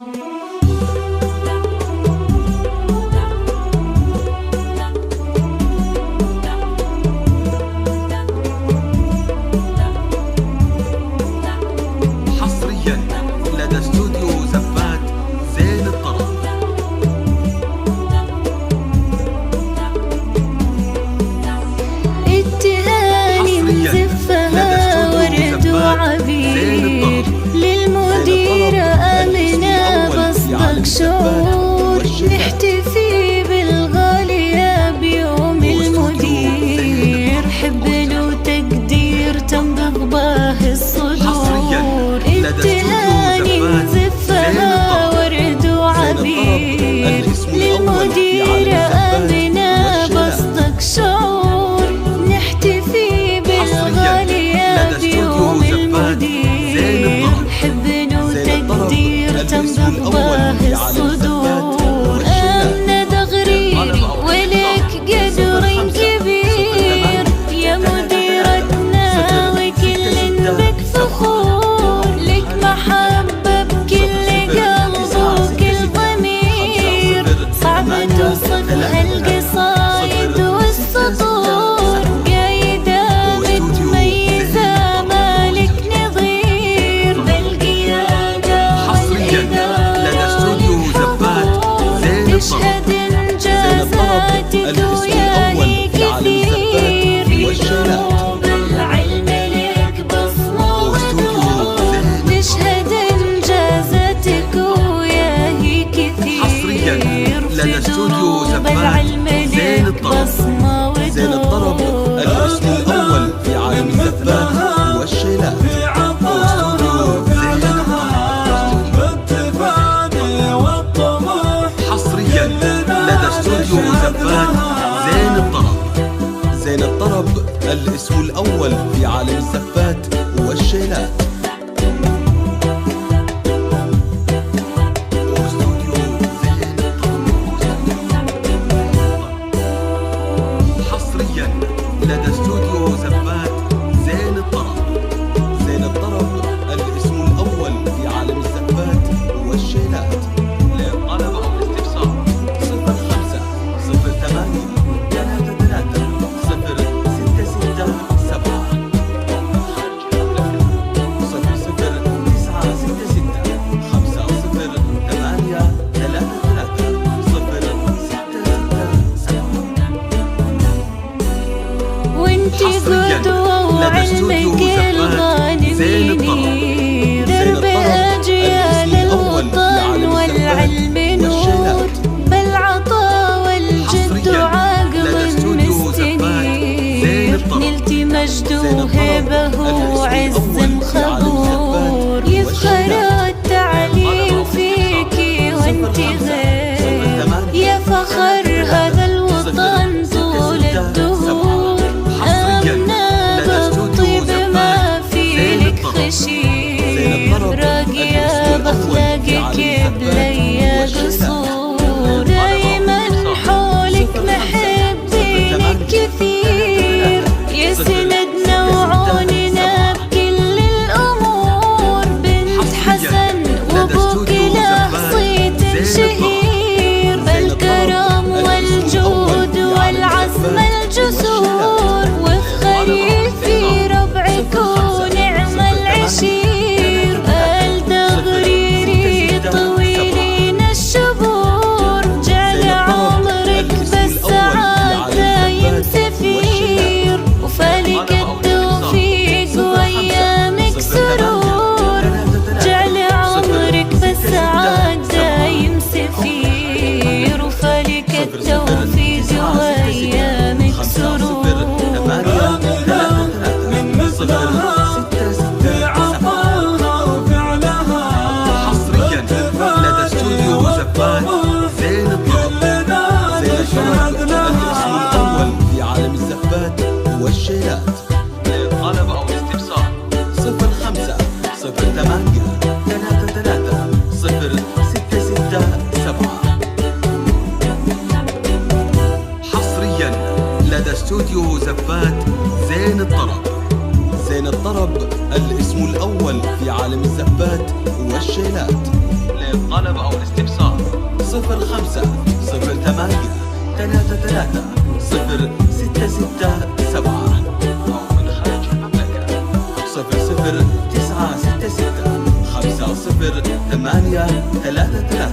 حصريا لدى استوديو زبات زين الطرب. التهاني مزفها ورد وعبير للمديرة آمنة بصدق شعور، نحتفي بالغالية بيوم المدير، حب وتقدير تنبض به الصدور. التهاني مزفها ورد وعبير للمديرة آمنة بصدق شعور، نحتفي بالغالية بيوم المدير، حب وتقدير تنبض به الصدور. أمنة دغريري ولك قدر كبير يا مديرتنا، وكل بك فخور، لك محبة بكل قلب وكل ضمير، صعب توصفها القصايد والسطور، قايدة متميزة مالك نظير بالقيادة والإدارة، تشهد إنجازاتك وياهي كثير، يدوب العلم لك بصمة ودور، تشهد إنجازاتك وياهي كثير، يدوب العلم لك بصمة ودور. زين الطرب الاسم الأول في عالم الزفات والشيلات. حصريا لدى استوديو زبات زين الطرب. زين الطرب الاسم الأول في عالم الزفات والشيلات. حصريا لدى استوديو زبات زين الطرب. زين الطرب الاسم الأول في عالم الزفات والشيلات. للطلب أو الاستفسار 05 08 33 0667. طلب أو استفسار 05 08 33 0667 أو من خارج المملكة 00 966 50 8 33